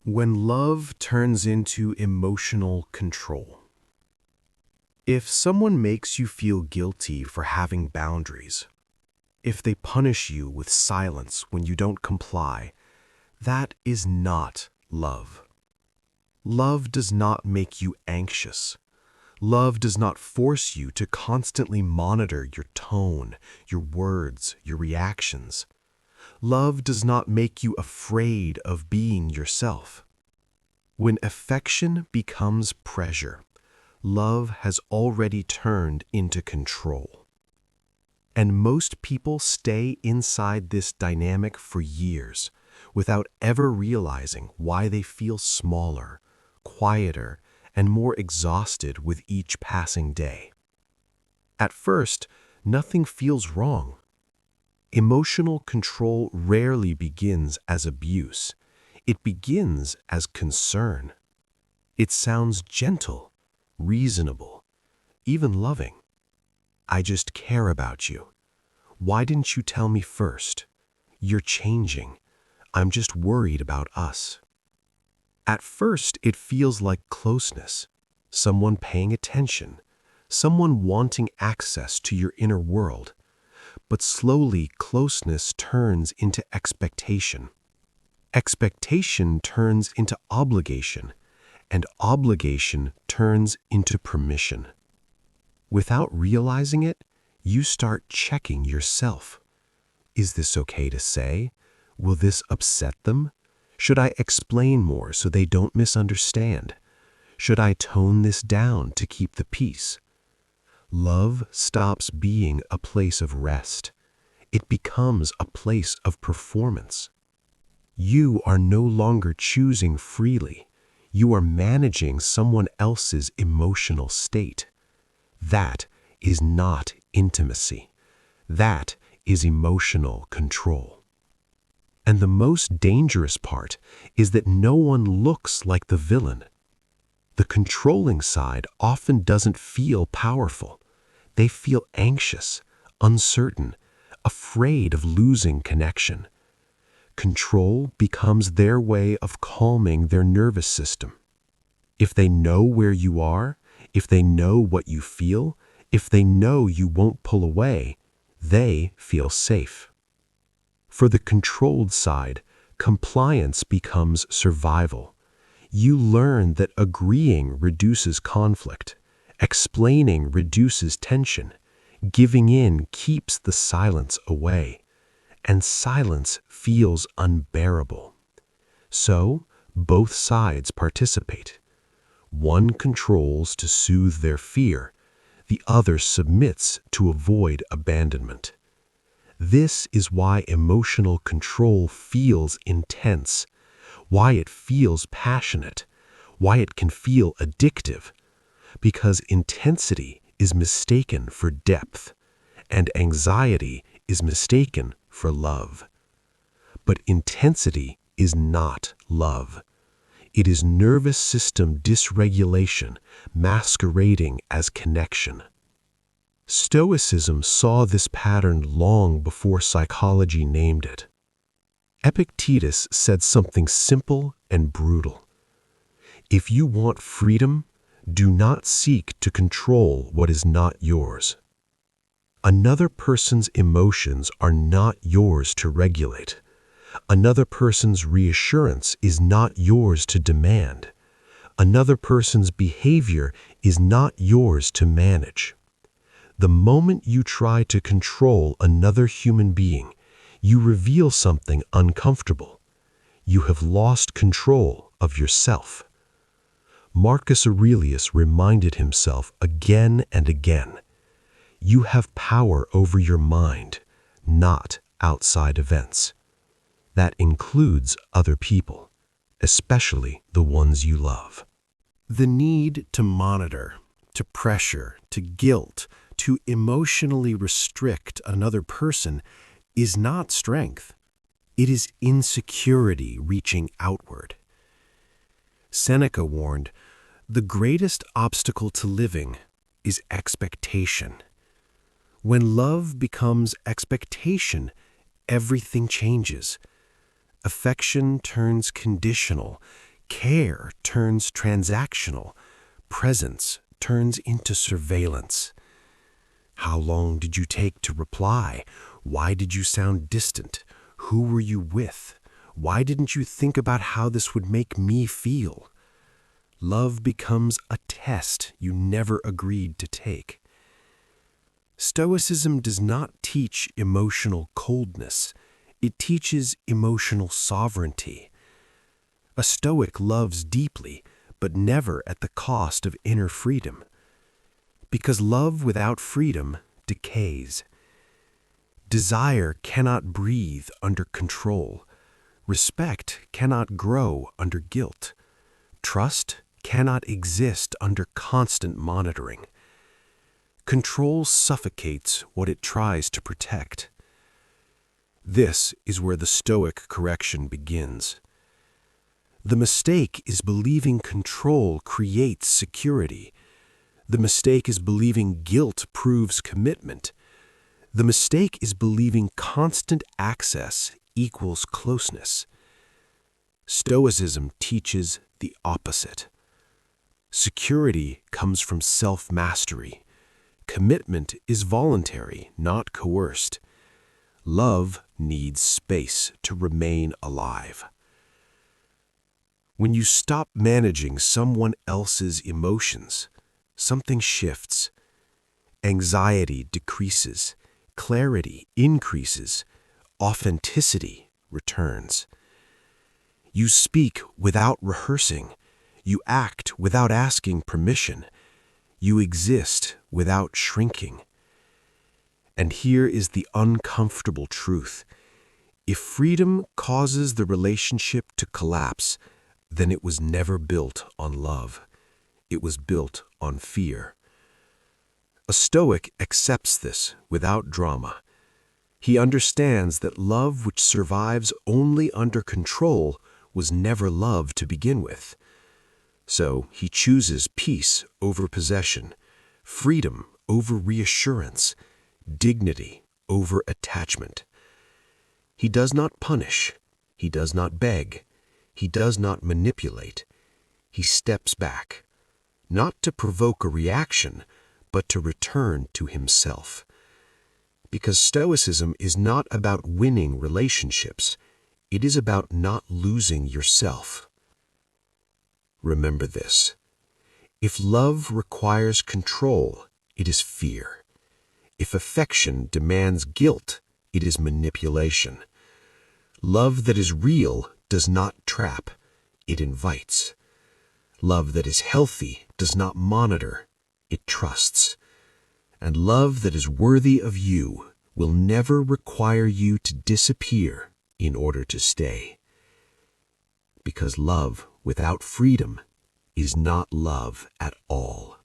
When love turns into emotional control. If someone makes you feel guilty for having boundaries, if they punish you with silence when you don't comply, that is not love. Love does not make you anxious. Love does not force you to constantly monitor your tone, your words, your reactions. Love does not make you afraid of being yourself. When affection becomes pressure, love has already turned into control. And most people stay inside this dynamic for years without ever realizing why they feel smaller, quieter, and more exhausted with each passing day. At first, nothing feels wrong. Emotional control rarely begins as abuse. It begins as concern. It sounds gentle, reasonable, even loving. I just care about you. Why didn't you tell me first? You're changing. I'm just worried about us. At first, it feels like closeness, someone paying attention, someone wanting access to your inner world. But slowly, closeness turns into expectation. Expectation turns into obligation, and obligation turns into permission. Without realizing it, you start checking yourself. Is this okay to say? Will this upset them? Should I explain more so they don't misunderstand? Should I tone this down to keep the peace? Love stops being a place of rest. It becomes a place of performance. You are no longer choosing freely. You are managing someone else's emotional state. That is not intimacy. That is emotional control. And the most dangerous part is that no one looks like the villain. The controlling side often doesn't feel powerful. They feel anxious, uncertain, afraid of losing connection. Control becomes their way of calming their nervous system. If they know where you are, if they know what you feel, if they know you won't pull away, they feel safe. For the controlled side, compliance becomes survival. You learn that agreeing reduces conflict, explaining reduces tension, giving in keeps the silence away, and silence feels unbearable. So, both sides participate. One controls to soothe their fear, the other submits to avoid abandonment. This is why emotional control feels intense, why it feels passionate, why it can feel addictive, because intensity is mistaken for depth, and anxiety is mistaken for love. But intensity is not love. It is nervous system dysregulation masquerading as connection. Stoicism saw this pattern long before psychology named it. Epictetus said something simple and brutal. If you want freedom, do not seek to control what is not yours. Another person's emotions are not yours to regulate. Another person's reassurance is not yours to demand. Another person's behavior is not yours to manage. The moment you try to control another human being, you reveal something uncomfortable. You have lost control of yourself. Marcus Aurelius reminded himself again and again, you have power over your mind, not outside events. That includes other people, especially the ones you love. The need to monitor, to pressure, to guilt, to emotionally restrict another person is not strength. It is insecurity reaching outward. Seneca warned, the greatest obstacle to living is expectation. When love becomes expectation, everything changes. Affection turns conditional, Care turns transactional. Presence turns into surveillance. How long did you take to reply? Why did you sound distant? Who were you with? Why didn't you think about how this would make me feel? Love becomes a test you never agreed to take. Stoicism does not teach emotional coldness. It teaches emotional sovereignty. A Stoic loves deeply, but never at the cost of inner freedom. Because love without freedom decays. Desire cannot breathe under control. Respect cannot grow under guilt. Trust cannot exist under constant monitoring. Control suffocates what it tries to protect. This is where the Stoic correction begins. The mistake is believing control creates security. The mistake is believing guilt proves commitment. The mistake is believing constant access equals closeness. Stoicism teaches the opposite. Security comes from self-mastery. Commitment is voluntary, not coerced. Love needs space to remain alive. When you stop managing someone else's emotions, something shifts. Anxiety decreases, clarity increases, authenticity returns. You speak without rehearsing. You act without asking permission. You exist without shrinking. And here is the uncomfortable truth. If freedom causes the relationship to collapse, then it was never built on love. It was built on fear. A Stoic accepts this without drama. He understands that love which survives only under control was never love to begin with. So he chooses peace over possession, freedom over reassurance, dignity over attachment. He does not punish. He does not beg. He does not manipulate. He steps back, not to provoke a reaction, but to return to himself. Because Stoicism is not about winning relationships. It is about not losing yourself. Remember this. If love requires control, it is fear. If affection demands guilt, it is manipulation. Love that is real does not trap, it invites. Love that is healthy does not monitor, it trusts. And love that is worthy of you will never require you to disappear in order to stay. Because love without freedom is not love at all.